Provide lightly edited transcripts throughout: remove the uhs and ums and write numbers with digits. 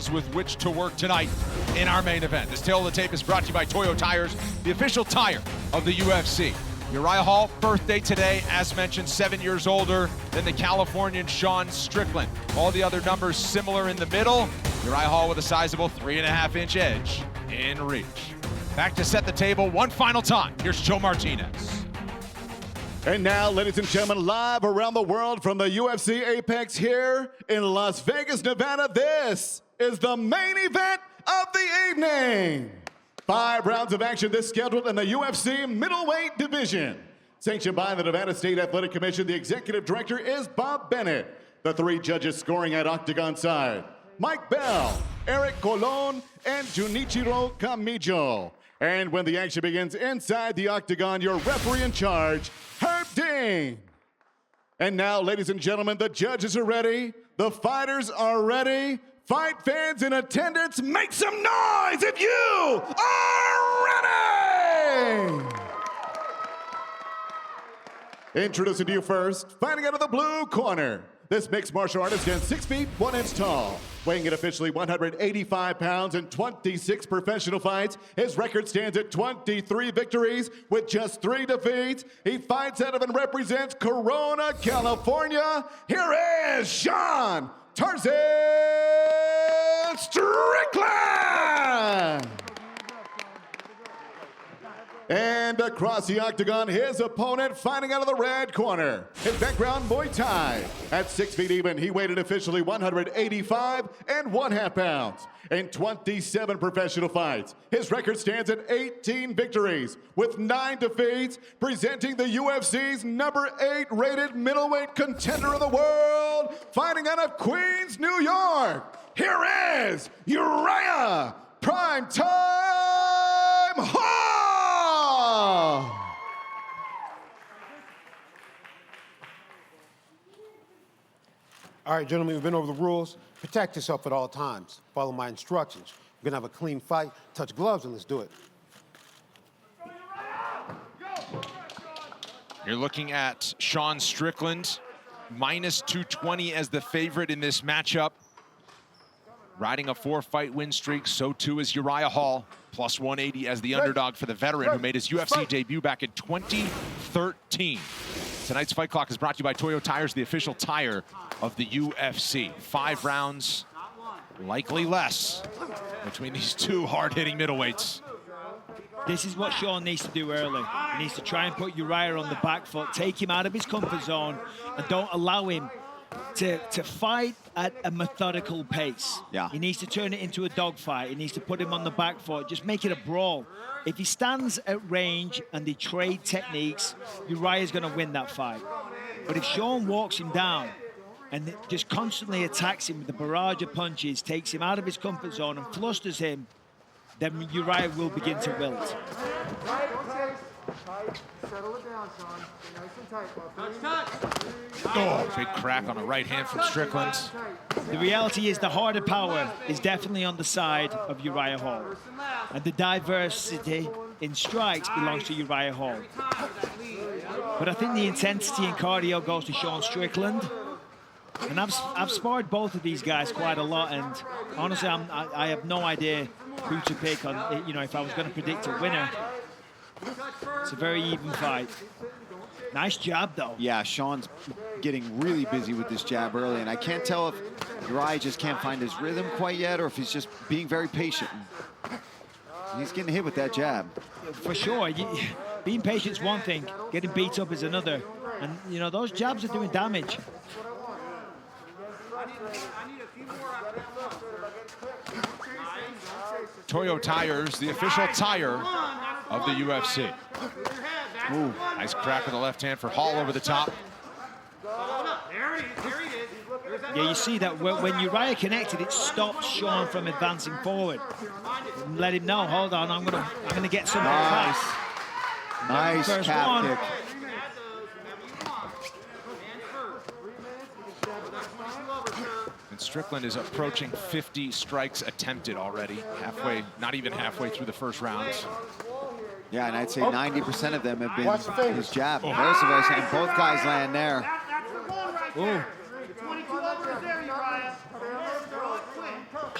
rounds with which to work tonight in our main event. This Tale of the Tape is brought to you by Toyo Tires, the official tire of the UFC. Uriah Hall, birthday today, as mentioned, 7 years older than the Californian Sean Strickland. All the other numbers similar in the middle. Uriah Hall with a sizable 3.5-inch edge in reach. Back to set the table one final time. Here's Joe Martinez. And now, ladies and gentlemen, live around the world from the UFC Apex here in Las Vegas, Nevada, this is the main event of the evening. 5 rounds of action this scheduled in the UFC middleweight division. Sanctioned by the Nevada State Athletic Commission, the executive director is Bob Bennett. The 3 judges scoring at octagon side: Mike Bell, Eric Colon, and Junichiro Kamijo. And when the action begins inside the octagon, your referee in charge, Herb Dean. And now, ladies and gentlemen, the judges are ready. The fighters are ready. Fight fans in attendance, make some noise if you are ready! Introducing to you first, fighting out of the blue corner. This mixed martial artist stands 6 feet, 1 inch tall. Weighing in officially 185 pounds in 26 professional fights. His record stands at 23 victories with just 3 defeats. He fights out of and represents Corona, California. Here is Sean Tarzan Strickland! And across the octagon, his opponent fighting out of the red corner. His background, Muay Thai. At 6 feet even, he weighed in officially 185 1/2 pounds in 27 professional fights. His record stands at 18 victories with 9 defeats, presenting the UFC's number 8 rated middleweight contender of the world, fighting out of Queens, New York. Here is Uriah Prime Time Hall! All right, gentlemen, we've been over the rules. Protect yourself at all times. Follow my instructions. We're gonna have a clean fight. Touch gloves and let's do it. You're looking at Sean Strickland, minus 220 as the favorite in this matchup. Riding a 4-fight win streak, so too is Uriah Hall, plus 180 as the underdog for the veteran who made his UFC debut back in 2013. Tonight's Fight Clock is brought to you by Toyo Tires, the official tire of the UFC. 5 rounds, likely less, between these 2 hard-hitting middleweights. This is what Sean needs to do early. He needs to try and put Uriah on the back foot, take him out of his comfort zone, and don't allow him to fight at a methodical pace. Yeah. He needs to turn it into a dogfight. He needs to put him on the back foot, just make it a brawl. If he stands at range and they trade techniques, Uriah's going to win that fight. But if Sean walks him down and just constantly attacks him with a barrage of punches, takes him out of his comfort zone and flusters him, then Uriah will begin to wilt. Settle it down, Sean. Nice and tight. Oh, big crack on the right hand from Strickland. The reality is the harder power is definitely on the side of Uriah Hall. And the diversity in strikes belongs to Uriah Hall. But I think the intensity and cardio goes to Sean Strickland. And I've sparred both of these guys quite a lot, and honestly, I have no idea who to pick on, you know, if I was going to predict a winner. It's a very even fight. Nice jab, though. Yeah, Sean's getting really busy with this jab early, and I can't tell if Uriah just can't find his rhythm quite yet or if he's just being very patient. He's getting hit with that jab. For sure. Being patient is one thing. Getting beat up is another. And, you know, those jabs are doing damage. Toyo Tires, the official tire of the UFC. Ooh, nice crack with the left hand for Hall over the top. Yeah, you see that when Uriah connected, it stopped Sean from advancing forward. Let him know, hold on, I'm gonna get something back. Nice calf kick. And Strickland is approaching 50 strikes attempted already. Halfway, not even halfway through the first round. Yeah, and I'd say 90% of them have been his jab. Most of us, and both guys land there. Ooh.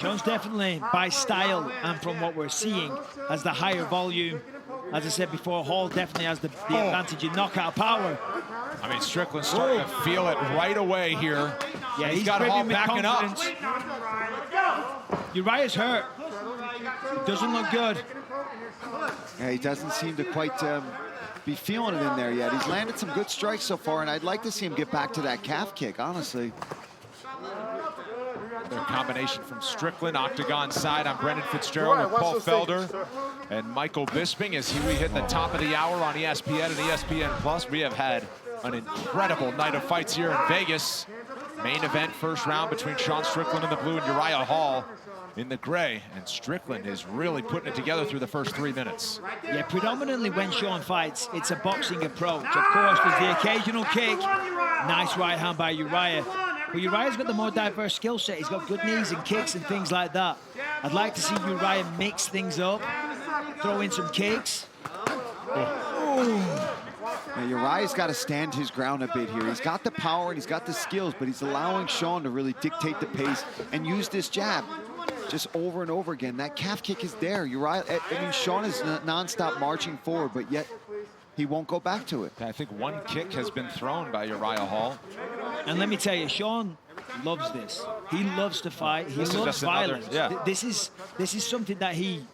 Sean's definitely, by style and from what we're seeing, has the higher volume. As I said before, Hall definitely has the advantage in knockout power. I mean, Strickland's starting to feel it right away here. Yeah, he's got Hall backing up. Uriah's hurt. Doesn't look good. Yeah, he doesn't seem to quite be feeling it in there yet. He's landed some good strikes so far, and I'd like to see him get back to that calf kick, honestly. Their combination from Strickland, octagon side on Brendan Fitzgerald with Paul Felder and Michael Bisping as we hit the top of the hour on ESPN and ESPN+. We have had an incredible night of fights here in Vegas. Main event, first round between Sean Strickland in the blue and Uriah Hall in the gray. And Strickland is really putting it together through the first 3 minutes. Yeah, predominantly when Sean fights, it's a boxing approach. Of course, there's the occasional kick. Nice right hand by Uriah. But Uriah's got the more diverse skill set. He's got good knees and kicks and things like that. I'd like to see Uriah mix things up, throw in some kicks. Now, Uriah's got to stand his ground a bit here. He's got the power and he's got the skills, but he's allowing Sean to really dictate the pace and use this jab just over and over again. That calf kick is there. Uriah, I mean, Sean is nonstop marching forward, but yet he won't go back to it. I think one kick has been thrown by Uriah Hall. And let me tell you, Sean loves this. He loves to fight. He loves violence. This is something that he,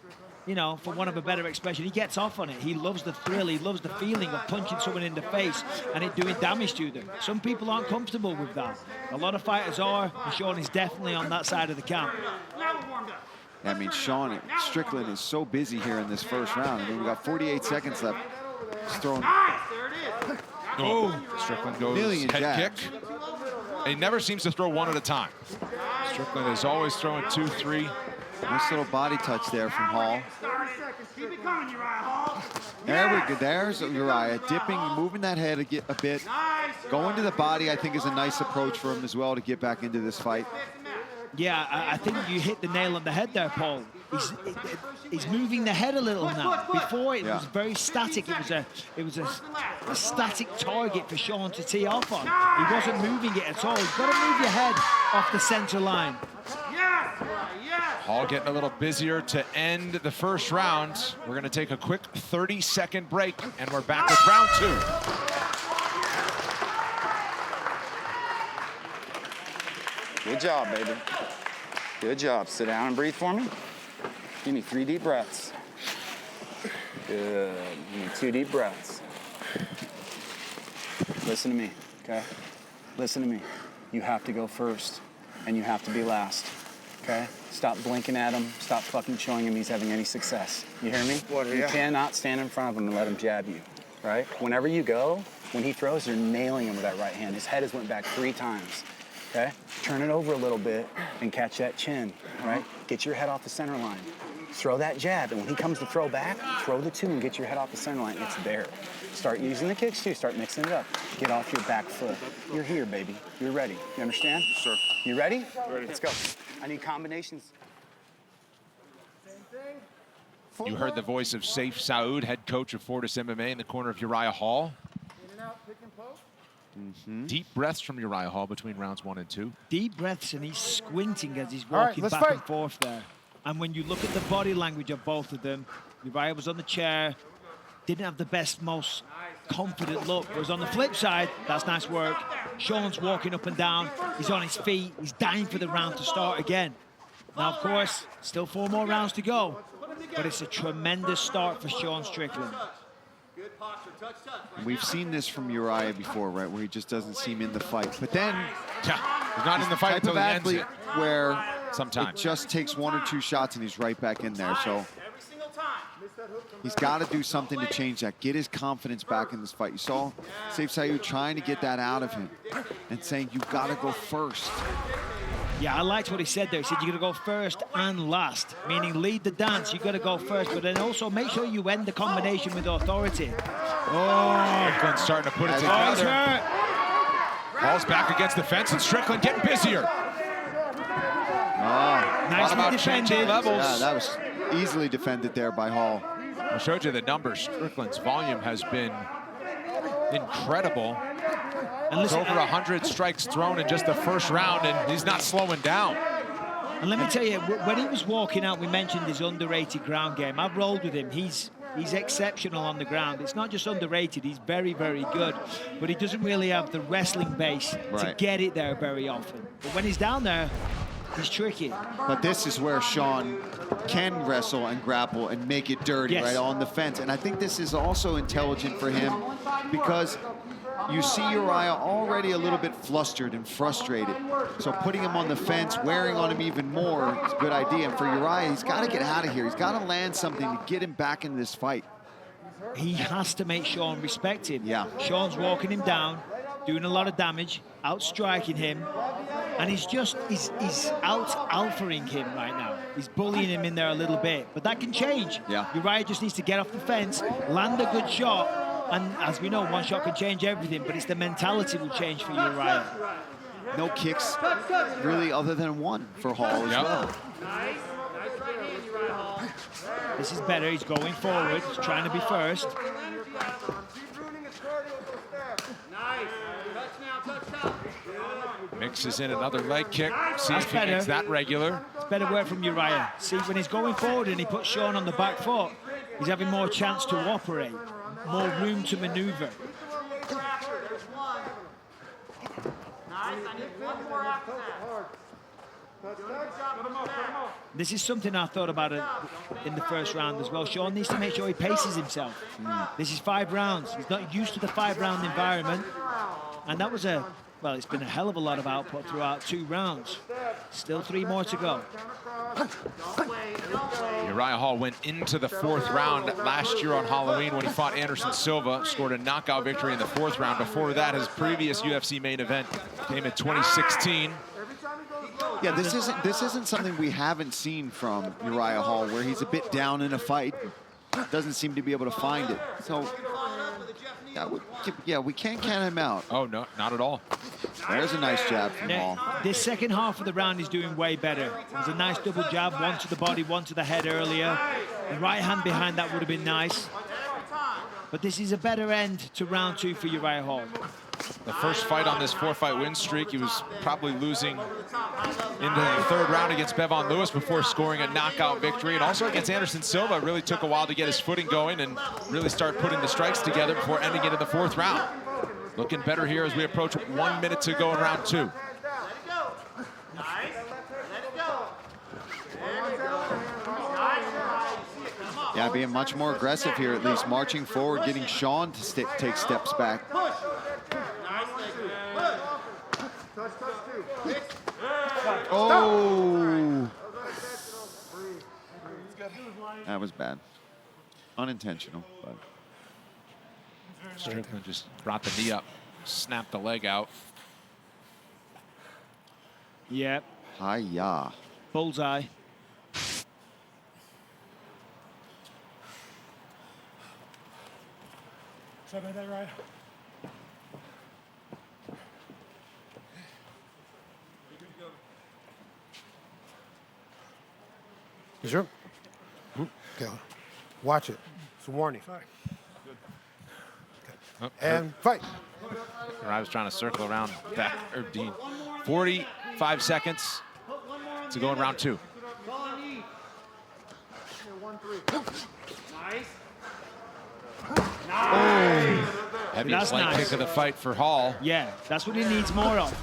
you know, for want of a better expression, he gets off on it. He loves the thrill. He loves the feeling of punching someone in the face and it doing damage to them. Some people aren't comfortable with that. A lot of fighters are, and Sean is definitely on that side of the camp. I mean, Sean Strickland is so busy here in this first round. I mean, we've got 48 seconds left. He's throwing. Strickland goes million head jabs. kick. He never seems to throw one at a time. Strickland is always throwing 2, 3. Nice little body touch there from Hall. There we go. There's Uriah dipping, moving that head a bit. Going to the body, I think, is a nice approach for him as well to get back into this fight. Yeah, I think you hit the nail on the head there, Paul. He's moving the head a little now. Before it was very static. It was a static target for Sean to tee off on. He wasn't moving it at all. You've got to move your head off the center line. Hall getting a little busier to end the first round. We're going to take a quick 30-second break, and we're back with round 2. Good job, baby. Good job. Sit down and breathe for me. Give me 3 deep breaths. Good. Give me 2 deep breaths. Listen to me, okay? Listen to me. You have to go first, and you have to be last, okay? Stop blinking at him. Stop fucking showing him he's having any success. You hear me? You cannot stand in front of him and let him jab you, right? Whenever you go, when he throws, you're nailing him with that right hand. His head has went back 3 times. Okay? Turn it over a little bit and catch that chin, right? Get your head off the center line. Throw that jab, and when he comes to throw back, throw the 2 and get your head off the center line. It's there. Start using the kicks too. Start mixing it up. Get off your back foot. You're here, baby. You're ready. You understand? Sure. You ready? Ready. Let's go. I need combinations. You heard the voice of Saif Saud, head coach of Fortis MMA, in the corner of Uriah Hall. Deep breaths from Uriah Hall between rounds 1 and 2. Deep breaths, and he's squinting as he's walking back and forth there. And when you look at the body language of both of them, Uriah was on the chair, didn't have the best, most confident look. Whereas on the flip side, that's nice work. Sean's walking up and down. He's on his feet. He's dying for the round to start again. Now, of course, still 4 more rounds to go. But it's a tremendous start for Sean Strickland. We've seen this from Uriah before, right, where he just doesn't seem in the fight. But then, he's not in the fight until the end. Where sometimes it just takes 1 or 2 shots and he's right back in there. So he's got to do something to change that, get his confidence back in this fight. You saw Saif Saud trying to get that out of him and saying, you've got to go first. Yeah, I liked what he said there. He said you got to go first and last, meaning lead the dance. You got to go first, but then also make sure you end the combination with authority. Strickland's starting to put it together. Hall's back against the fence, and Strickland getting busier. Nicely defended. Levels. Yeah, that was easily defended there by Hall. I showed you the numbers. Strickland's volume has been incredible. And listen, over 100 strikes thrown in just the first round, and he's not slowing down. And let me tell you, when he was walking out, we mentioned his underrated ground game. I've rolled with him. He's exceptional on the ground. It's not just underrated, he's very, very good. But he doesn't really have the wrestling base to get it there very often. But when he's down there, he's tricky. But this is where Sean can wrestle and grapple and make it dirty right on the fence. And I think this is also intelligent for him because you see Uriah already a little bit flustered and frustrated. So putting him on the fence, wearing on him even more is a good idea. And for Uriah, he's got to get out of here. He's got to land something to get him back in this fight. He has to make Sean respect him. Yeah. Sean's walking him down, doing a lot of damage, out-striking him. And he's out-alphaing him right now. He's bullying him in there a little bit. But that can change. Yeah. Uriah just needs to get off the fence, land a good shot. And as we know, one shot can change everything, but it's the mentality will change for Uriah. No kicks, really, other than one for Hall as well. This is better. He's going forward. He's trying to be first. Mixes in another leg kick. See if he makes that regular. It's better work from Uriah. See, when he's going forward and he puts Sean on the back foot, he's having more chance to operate, more room to maneuver. This is something I thought about in the first round as well. Sean needs to make sure he paces himself. This is 5 rounds. He's not used to the 5-round environment. And that was well, it's been a hell of a lot of output throughout 2 rounds. Still 3 more to go. Uriah Hall went into the 4th round last year on Halloween when he fought Anderson Silva, scored a knockout victory in the 4th round. Before that, his previous UFC main event came in 2016. Yeah, this isn't something we haven't seen from Uriah Hall, where he's a bit down in a fight, doesn't seem to be able to find it. So, yeah, we can't count him out. Oh, no, not at all. There's a nice jab from Hall. This second half of the round is doing way better. It was a nice double jab, one to the body, one to the head earlier. The right hand behind that would have been nice. But this is a better end to round 2 for Uriah Hall. The first fight on this 4-fight win streak, he was probably losing into the 3rd round against Bevon Lewis before scoring a knockout victory. And also against Anderson Silva, it really took a while to get his footing going and really start putting the strikes together before ending it in the 4th round. Looking better here as we approach 1 minute to go in round 2. Yeah, being much more aggressive here, at least marching forward, getting Sean to take steps back. Oh! That was bad. Unintentional, but. Strickland just brought the knee up, snapped the leg out. Yep. Hi-ya. Bullseye. Sorry about that, Ryan. You sure? Okay. Watch it. It's a warning. Okay. And fight. I was trying to circle around back, or Dean. 45 seconds to go in round 2. Heaviest leg kick of the fight for Hall. Yeah, that's what he needs more of.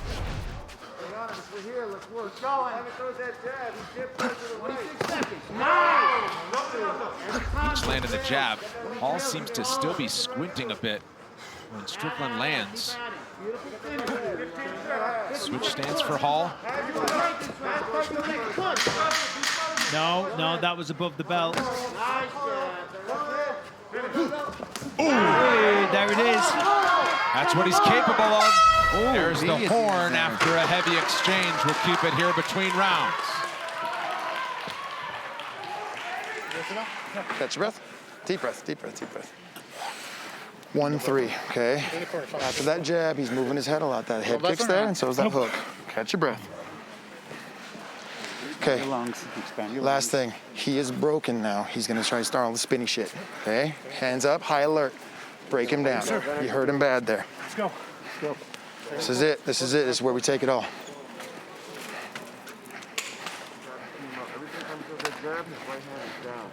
Each landing the jab. Hall seems to still be squinting a bit when Strickland lands. Switch stance for Hall. No, that was above the belt. Ooh, there it is. That's what he's capable of. Oh, there's the horn after a heavy exchange. We'll keep it here between rounds. Catch your breath. Deep breath, deep breath, deep breath. 1, 3, okay? After that jab, he's moving his head a lot. That head kick's there, and so is that hook. Catch your breath. Okay, last thing. He is broken now. He's gonna try to start all the spinny shit, okay? Hands up, high alert. Break him down. You hurt him bad there. Let's go. Let's go. This is it, this is it. This is where we take it all. grab, his right hand is down.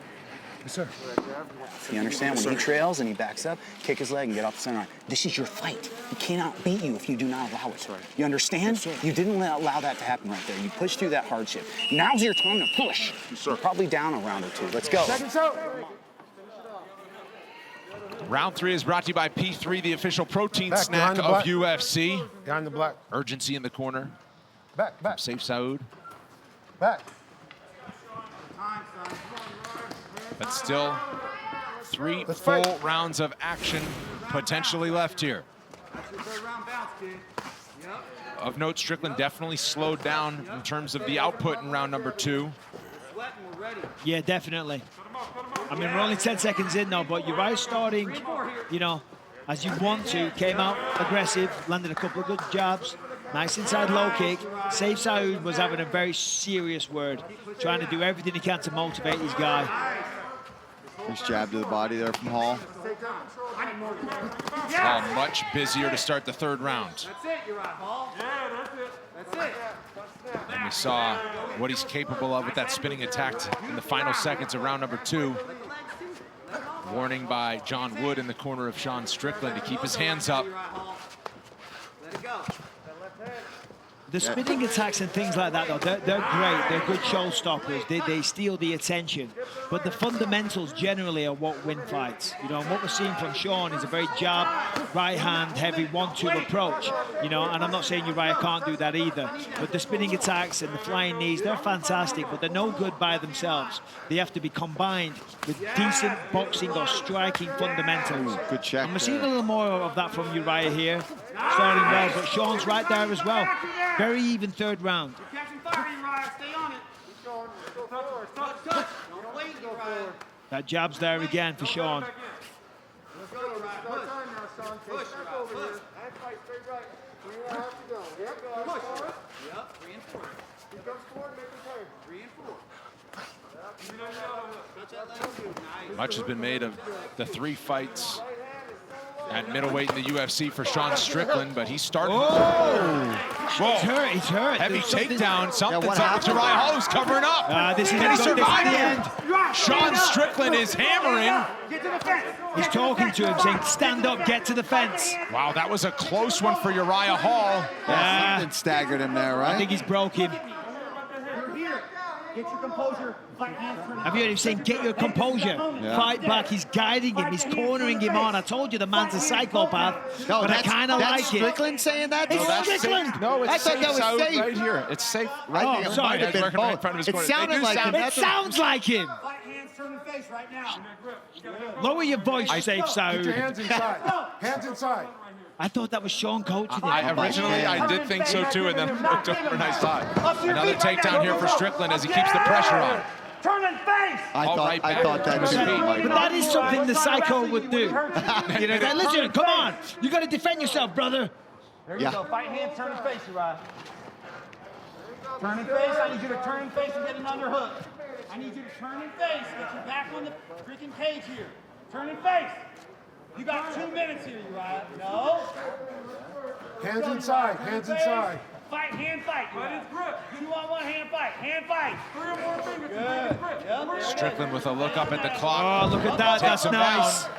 Yes, sir. You understand? When he trails and he backs up, kick his leg and get off the center line. This is your fight. He cannot beat you if you do not allow it. You understand? Yes, you didn't allow that to happen right there. You pushed through that hardship. Now's your time to push. You're probably down a round or two. Let's go. Seconds out. Round 3 is brought to you by P3, the official protein Back, snack behind the of black. UFC. Behind the black. Urgency in the corner. Back. Safe Saud. Back. But still, 3 Let's full fight. rounds of action potentially left here. Of note, Strickland definitely slowed down in terms of the output in round number 2. Yeah, definitely. I mean, we're only 10 seconds in now, but Uriah starting, you know, as you want to. Came out aggressive, landed a couple of good jabs. Nice inside low kick. Safe Saud was having a very serious word, trying to do everything he can to motivate his guy. Nice jab to the body there from Hall. Hall much busier to start the 3rd round. That's it, Uriah Hall. Yeah, that's it. That's it. And we saw what he's capable of with that spinning attack in the final seconds of round number 2. Warning by John Wood in the corner of Sean Strickland to keep his hands up. Let it go. The spinning attacks and things like that, though, they're great. They're good showstoppers. They steal the attention. But the fundamentals generally are what win fights. You know, and what we're seeing from Sean is a very jab, right hand, heavy 1-2 approach. You know, and I'm not saying Uriah can't do that either. But the spinning attacks and the flying knees, they're fantastic, but they're no good by themselves. They have to be combined with decent boxing or striking fundamentals. Good check. And we're seeing a little more of that from Uriah here. Starting well, but Sean's right there as well. Very even 3rd round. You're catching fire, Uriah. Stay on it. Keep going. Go forward. Touch. Don't wait, Uriah. That jab's there again for Sean. Let's go, Uriah. Push. Time now, Sean. Push, Uriah. Push. And fight straight right. Where you have to go. Yep. Push. Yep. 3 and 4. He comes forward, make him turn. 3 and 4. Touch that leg. Nice. Much has been made of the 3 fights at middleweight in the UFC for Sean Strickland, but he's starting. Whoa. He's hurt. Heavy There's something- takedown. Something's what up with happened? Uriah Hall, who's covering up. This is Can he this survive is the it? end. Sean Strickland is hammering. Get to the fence. He's talking to him, saying, stand up, get to the fence. Wow, that was a close one for Uriah Hall. Yeah, something staggered him there, I right? think he's broke him. You're here. Get your composure. Fight hands turn. Have you heard him saying, get your composure, fight back? He's guiding him, he's cornering him on. I told you the man's a psychopath, but I kind of like it. Strickland saying that? It's No, that's Strickland. No, it's I thought safe that was out safe. right here. It's safe. Right Oh, there. It sorry. might have been Working right in both. front of his It corner. They sounded do like sound- him. It sounds like him. Fight hands turn and face right now. Lower your voice, Safe Get your Saud. hands inside. Hands inside. I thought that was Sean coaching him. Originally, I did think so too, and then I looked over and I saw it. Another takedown here for Strickland as he keeps the pressure on. Turn and face. I All thought, right I back thought that to his too. feet. Mike. But that is something the psycho would do. You know, that, listen, come on. You got to defend yourself, brother. There you go. Fight hands turn and face, Uriah. Turn and face. I need you to turn and face and get an underhook. I need you to turn and face. Get your back on the freaking cage here. Turn and face. You got 2 minutes here, Uriah. No. Hands inside. Hands inside. Fight, hand fight. Uriah. 2-on-1 hand fight. Hand fight. 3 or more fingers. Good. Yep. Strickland with a look up at the clock. Oh, look at that. That's Takes him nice. down.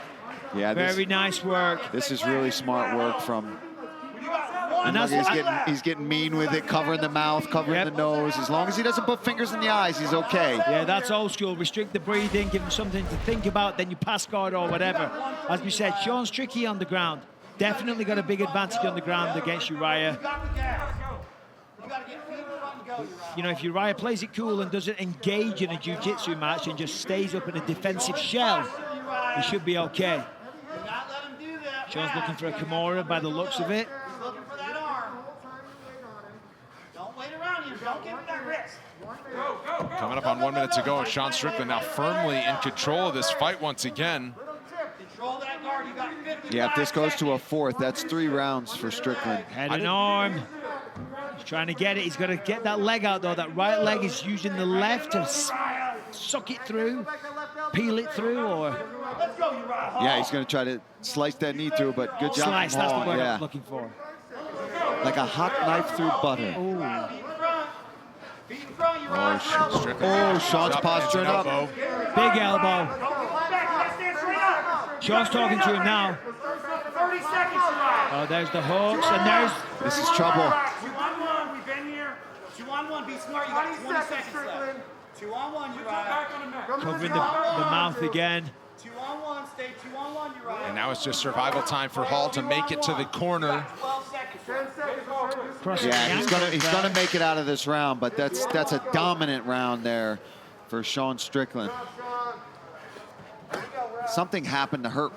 Yeah, Very nice work. this is really smart work from. And that's, He's getting mean with it, covering the mouth, covering Yep. the nose. As long as he doesn't put fingers in the eyes, he's okay. yeah, that's old school. Restrict the breathing, give him something to think about, then you pass guard or whatever. As we said, Sean's tricky on the ground. Definitely got a big advantage on the ground against Uriah. You know, if Uriah plays it cool and doesn't engage in a jiu-jitsu match and just stays up in a defensive shell, he should be okay. Sean's looking for a Kimura by the looks of it. Looking for that arm. Don't wait around here. Don't give him that wrist. Coming up on 1 minute to go, Sean Strickland now firmly in control of this fight once again. Control that guard. You got 50. Yeah, if this goes to a 4th, that's 3 rounds for Strickland. Head and arm. He's trying to get it. He's got to get that leg out, though. That right leg is using the left to suck it through, peel it through, or Let's go, Uriah. Yeah, he's going to try to slice that knee through, but good job slice. from That's the Hall. word Yeah, I'm looking for. like a hot knife through butter. Feet in front, Uriah. Oh, Sean's posturing up. Big elbow. Stand straight up. Sean's talking to him now. 30 seconds, Uriah. Oh, there's the hooks, and there's... This is trouble. 2-on-1, we've been here. 2-on-1, be smart, you got 20 seconds left. 2-on-1, Uriah. Covering the mouth again. 2-on-1, stay 2-on-1, Uriah. And now it's just survival time for Hall to make it to the corner. 12 seconds. Yeah, he's gonna make it out of this round, but that's a dominant round there for Sean Strickland. Something happened to hurt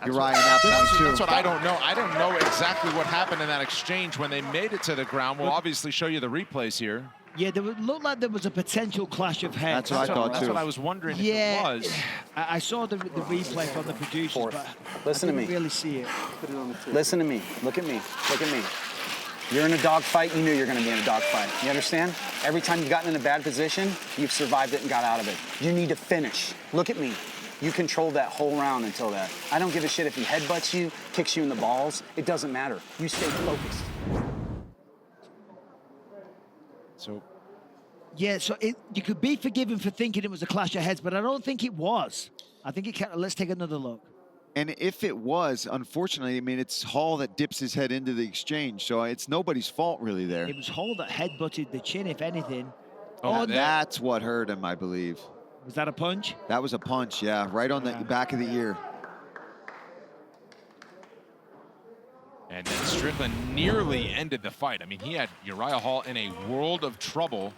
Uriah in that point too. That's what I don't know. I don't know exactly what happened in that exchange when they made it to the ground. We'll obviously show you the replays here. Yeah, there looked like there was a potential clash of heads. That's what I thought too. That's what I was wondering if it was. I saw the replay from the producers, but Listen I to didn't me. really see it. Listen to me. Look at me. Look at me. You're in a dogfight. You knew you're going to be in a dogfight. You understand? Every time you've gotten in a bad position, you've survived it and got out of it. You need to finish. Look at me. You controlled that whole round until that. I don't give a shit if he headbutts you, kicks you in the balls. It doesn't matter. You stay focused. So, Yeah, so you could be forgiven for thinking it was a clash of heads, but I don't think it was. I think it can. Let's take another look. And if it was, unfortunately, I mean, it's Hall that dips his head into the exchange, so it's nobody's fault really there. It was Hall that headbutted the chin, if anything. Oh, that's what hurt him, I believe. Was that a punch? That was a punch, yeah, right on the back of the ear. and then Strickland nearly ended the fight. I mean, he had Uriah Hall in a world of trouble.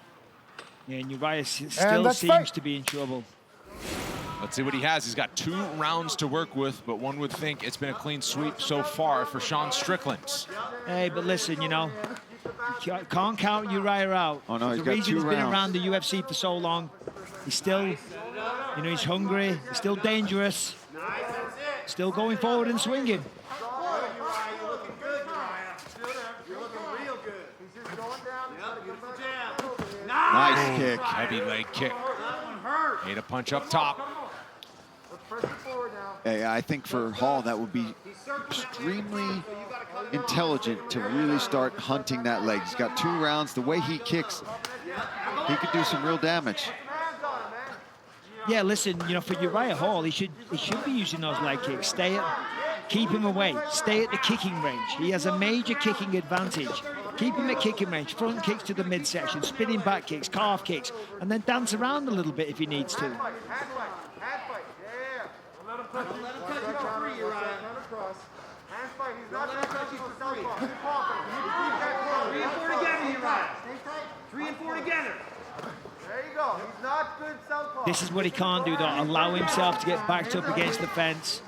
Yeah, and Uriah still seems to be in trouble. Let's see what he has. He's got 2 rounds to work with, but one would think it's been a clean sweep so far for Sean Strickland. Hey, but listen, you know, you can't count Uriah out. Oh, no, he's the got reason 2 he's been rounds. around the UFC for so long, he's still, you know, he's hungry, he's still dangerous, still going forward and swinging. Nice kick. Heavy leg kick. Made a punch up top. Hey, I think for Hall, that would be extremely intelligent to really start hunting that leg. He's got 2 rounds. The way he kicks, he could do some real damage. Yeah, listen, you know, for Uriah Hall, he should be using those leg kicks. Keep him away. Stay at the kicking range. He has a major kicking advantage. Keep him at kicking range. Front kicks to the midsection, spinning back kicks, calf kicks, and then dance around a little bit if he needs to. Three and four together. There you go. He's not good southpaw. This is what he can't do, though. Allow himself to get backed up against the fence.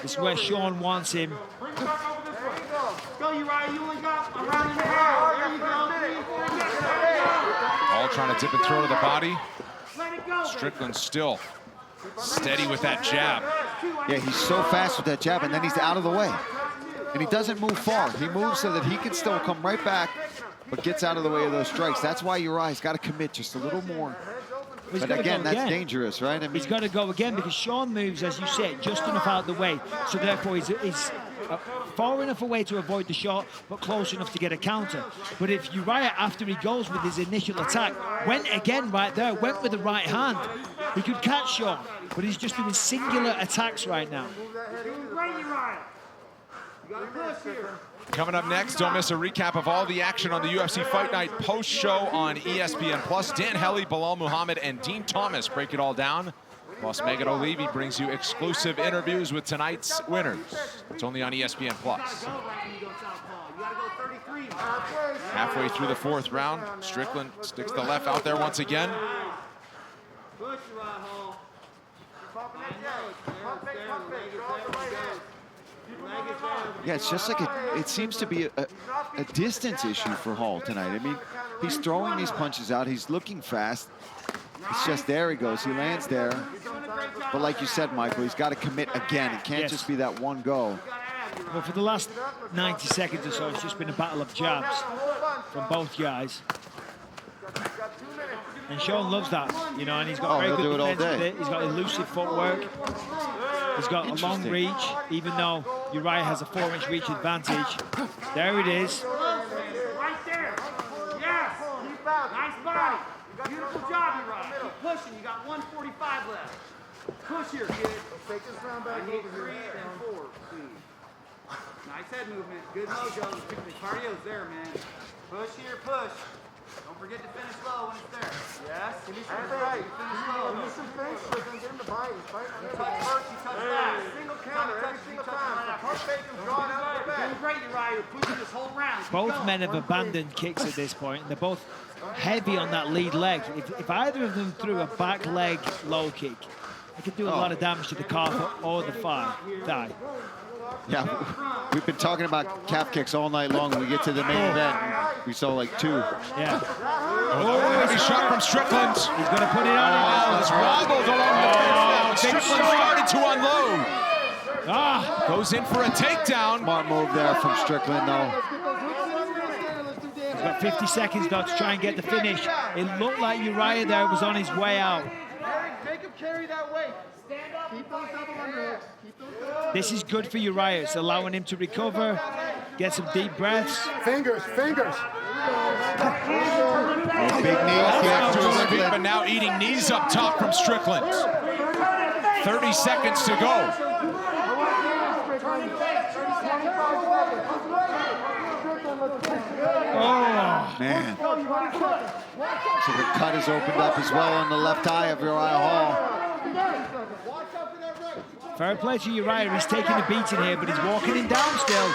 This is where Sean wants him. There you go. Go, Uriah. You only got a round and a half. There you go. 3 and 4 together. All trying to dip and throw to the body. Let it go. Strickland still steady with that jab. Yeah, he's so fast with that jab, and then he's out of the way. And he doesn't move far. He moves so that he can still come right back, but gets out of the way of those strikes. That's why Uriah's got to commit just a little more. But again, that's dangerous, right? I mean, He's got to go again because Sean moves, as you said, just enough out of the way. So therefore, he's far enough away to avoid the shot, but close enough to get a counter. But if Uriah, after he goes with his initial attack, went again right there, went with the right hand, he could catch Sean. But he's just doing singular attacks right now. Great, Uriah. You got to push here. Coming up next, don't miss a recap of all the action on the UFC Fight Night post-show on ESPN+. Dan Hellie, Bilal Muhammad, and Dean Thomas break it all down. Plus, Megan O'Leary brings you exclusive interviews with tonight's winners. It's only on ESPN+. Halfway through the 4th round, Strickland sticks the left out there once again. Push, Uriah Hall. yeah, it's just like it seems to be a distance issue for Hall tonight. I mean, he's throwing these punches out. He's looking fast. It's just there he goes. He lands there. But like you said, Michael, he's got to commit again. It can't just be that one go. Well, for the last 90 seconds or so, it's just been a battle of jabs from both guys. And Sean loves that, you know, and he's got very good defense with it. He's got elusive footwork. He's got a long reach, even though Uriah has a 4-inch reach advantage. There it is. Right there. Yes. Nice body. pushing. You got 145 left. Push here, kid. Let's take this round back. I need 3 and 4. Nice head movement. Good mojo. The cardio's there, man. Push here, push. Don't forget to finish low when it's there. Yes? Give me some space. Finish low. Give me some space. Get him to bite. He's fighting. You touch first, you touch last. Single counter every single time. Pump fake him, draw it out of the back. Doing great, Uriah. You're pushing this whole round. Keep Both going. men have abandoned kicks at this point, and they're both heavy on that lead leg. If either of them threw a back leg low kick, it could do a lot of damage to the calf or the thigh. Yeah, we've been talking about calf kicks all night long. When we get to the main event, we saw like 2. Yeah. Heavy shot from Strickland. He's going to put it on him now. It's wobbled along the fence now. big Strickland shot. started to unload. Ah, Goes in for a takedown. Smart move there from Strickland, though. he's got 50 seconds now to try and get the finish. It looked like Uriah there was on his way out. Make him carry that weight. Stand up. Keep those double underhooks. Keep those double. This is good for Uriah. It's allowing him to recover, get some deep breaths. Fingers, fingers. Big knees here To from his feet, but Strickland. now eating knees up top from Strickland. 30 seconds to go. Oh, Man. So the cut is opened up as well on the left eye of Uriah Hall. fair play to Uriah. He's taking a beating here, but he's walking him down still.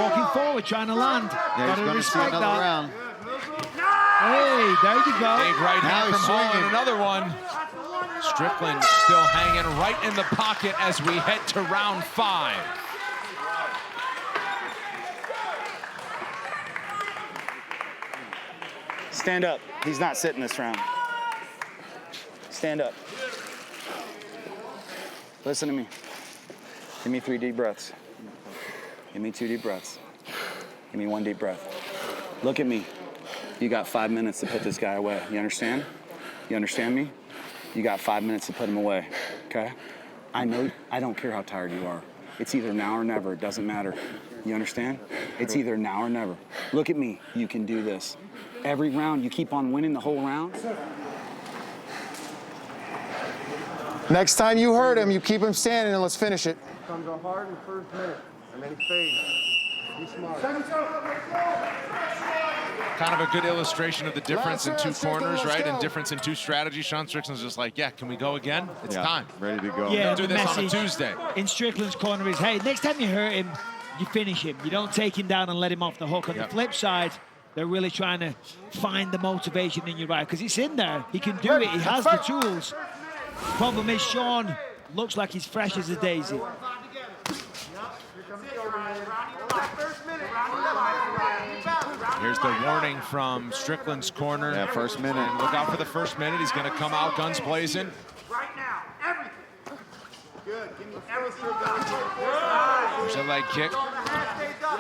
Walking forward, trying to land. Yeah, he's Gotta going to see respect another that. round. Hey, there you Big go. right Now hand he's from Hall and swinging. another one. Strickland still hanging right in the pocket as we head to round 5. Stand up. He's not sitting this round. Stand up. Listen to me. Give me 3 deep breaths. Give me 2 deep breaths. Give me 1 deep breath. Look at me. You got 5 minutes to put this guy away. You understand? You understand me? You got 5 minutes to put him away, okay? I know, I don't care how tired you are. It's either now or never. It doesn't matter. You understand? It's either now or never. Look at me. You can do this. Every round, you keep on winning the whole round. Next time you hurt him, you keep him standing and let's finish it. Come go hard in the first minute, and then fade. Be smart. Kind of a good illustration of the difference in 2 corners, right? And difference in 2 strategies. Sean Strickland's just like, yeah, can we go again? It's time. Ready to go. Yeah, Do the this on a message Tuesday. in Strickland's corner is, hey, next time you hurt him, you finish him. You don't take him down and let him off the hook. On the flip side, they're really trying to find the motivation in Uriah because it's in there. He can do it. He has the tools. Problem is, Sean looks like he's fresh as a daisy. Here's the warning from Strickland's corner. Yeah, first minute. And look out for the first minute. He's going to come out guns blazing. Right now, everything. Good. Give me everything. There's a leg kick.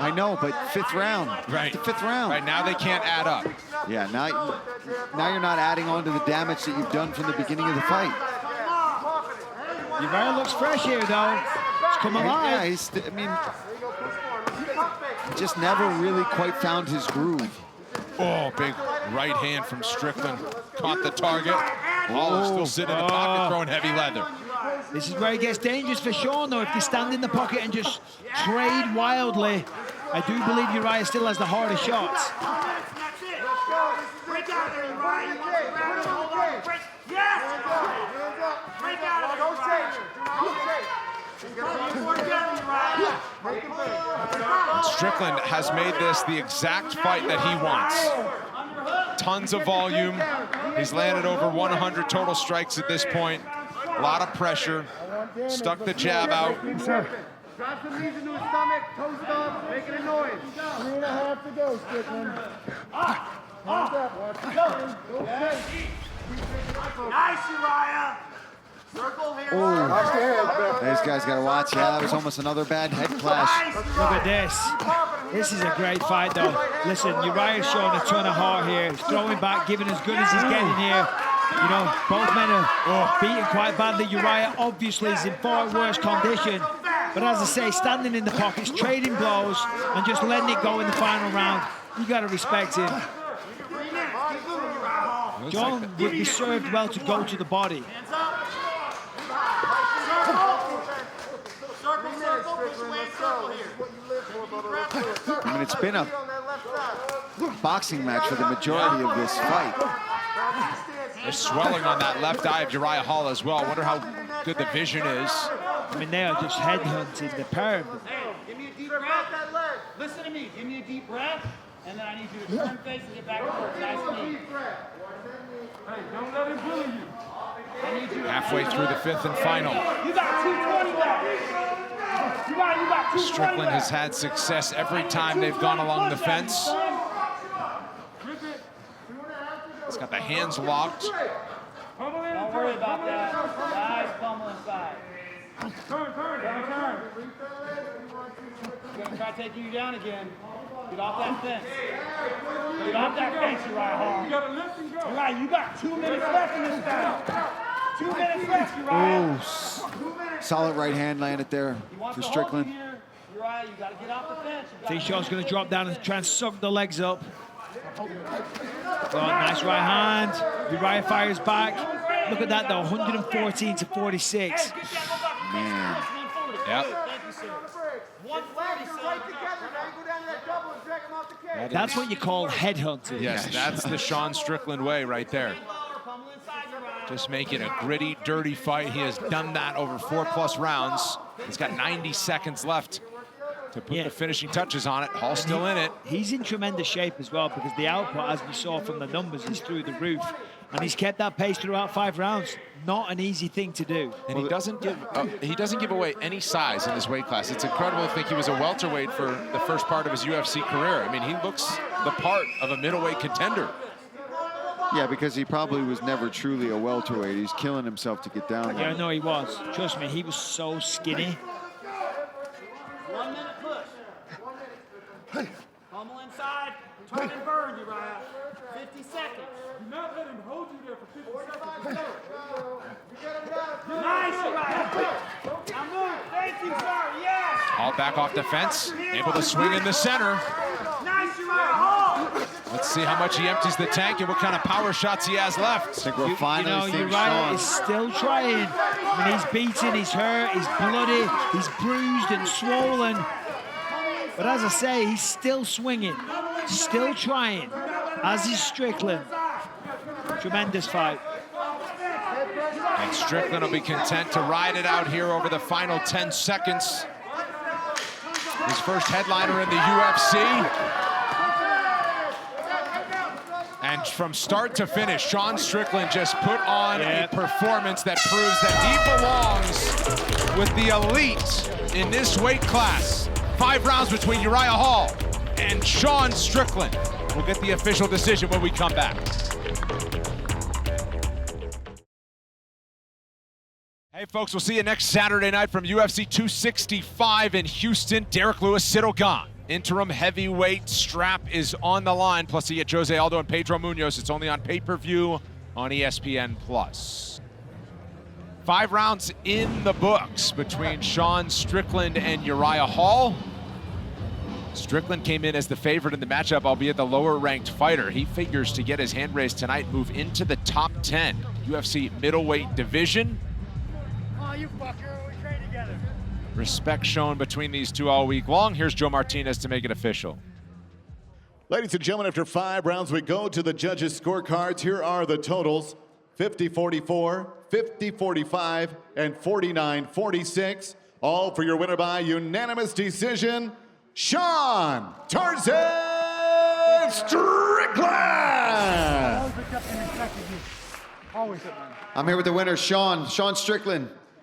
I know, but 5th round. Right. The 5th round. Right now they can't add up. Yeah, now you're not adding on to the damage that you've done from the beginning of the fight. Uriah looks fresh here, though. He's come Yeah, alive. I mean, he just never really quite found his groove. Oh, big right hand from Strickland. Caught the target. Hall still sitting in the pocket, throwing heavy leather. This is where it gets dangerous for Sean, though. If they stand in the pocket and just trade wildly, I do believe Uriah still has the harder shots. That's it. Break out of there, Uriah. You want to grab it, hold on. Break. Yes! Break out of there, Uriah. Strickland has made this the exact fight that he wants. Tons of volume. He's landed over 100 total strikes at this point. A lot of pressure. Stuck the jab out. Drop some knees into his stomach, toes up, making a noise. 3.5 to go, Strickland. Hands up, watch the gun. Nice, Uriah. Circle here. These guys got to watch. Yeah, that was almost another bad head clash. Look at this. This is a great fight, though. Listen, Uriah's showing a ton of heart here. He's throwing back, giving as good as he's getting here. You know, both men are beaten quite badly. Uriah obviously is in far worse condition. But as I say, standing in the pockets, trading blows, and just letting it go in the final round, you got to respect him. John would be served well to go to the body. Hands up. Circle, circle, push away in circle here. I mean, it's been a boxing match for the majority of this fight. There's swelling on that left eye of Uriah Hall as well. I wonder how good the vision is. I mean, they are just headhunting the pair of them. Hey, give me a deep breath. Listen to me. Give me a deep breath, and then I need you to turn face and get back to work. Nice and neat. Hey, don't let him bully you. I need you to Halfway through the fifth and final. You got 220 left. You got 220 Strickland left. has had success every time they've gone along the fence. He's got the hands locked. Don't worry about that. Nice pummel inside. Turn. He's gonna try taking you down again. Get off that fence. Get off that fence, Uriah Hall. You gotta lift and go. Uriah, you got 2 minutes left in this battle. 2 minutes left, Uriah. Oh, solid right hand landed there for Strickland. Uriah, you gotta get off the fence. I think Shaw's going to drop down and try and suck the legs up. Oh, nice right hand. Uriah fires back. Look at that, though, 114 to 46. Man. Yep. Thank you, sir. 147. That's what you call headhunting. Yes, that's the Sean Strickland way right there. Just make it a gritty, dirty fight. He has done that over 4+ rounds. He's got 90 seconds left to put the finishing touches on it. Hall's still in it. He's in tremendous shape as well because the output, as we saw from the numbers, is through the roof. And he's kept that pace throughout 5 rounds. Not an easy thing to do. And he doesn't give away any size in his weight class. It's incredible to think he was a welterweight for the first part of his UFC career. I mean, he looks the part of a middleweight contender. Yeah, because he probably was never truly a welterweight. He's killing himself to get down there. Yeah, no, he was. Trust me, he was so skinny. 1 minute push. Pummel inside. Turn and burn, Uriah. 50 seconds. Do not let him hold you there for 50 seconds. Nice, Uriah. Now move. Thank you, sir. Yes. Hall back off the fence, able to swing in the center. Nice, Uriah Hall. Let's see how much he empties the tank and what kind of power shots he has left. I think we're finally seeing Uriah Sean. is still trying. I mean, he's beaten, he's hurt, he's bloody, he's bruised and swollen. But as I say, he's still swinging, still trying, as is Strickland. Tremendous fight. And Strickland will be content to ride it out here over the final 10 seconds. His first headliner in the UFC. And from start to finish, Sean Strickland just put on a performance that proves that he belongs with the elite in this weight class. 5 rounds between Uriah Hall and Sean Strickland. We'll get the official decision when we come back. Hey folks, we'll see you next Saturday night from UFC 265 in Houston. Derek Lewis, Cyril Gane. Interim heavyweight strap is on the line. Plus, you get Jose Aldo and Pedro Munoz. It's only on pay-per-view on ESPN+. 5 rounds in the books between Sean Strickland and Uriah Hall. Strickland came in as the favorite in the matchup, albeit the lower-ranked fighter. He figures to get his hand raised tonight, move into the top 10 UFC middleweight division. Oh, you fucker. We train together. Respect shown between these two all week long. Here's Joe Martinez to make it official. Ladies and gentlemen, after 5 rounds, we go to the judges' scorecards. Here are the totals: 50-44, 50-45, and 49-46. All for your winner by unanimous decision, Sean Tarzan Strickland! Always I'm here with the winner, Sean Strickland.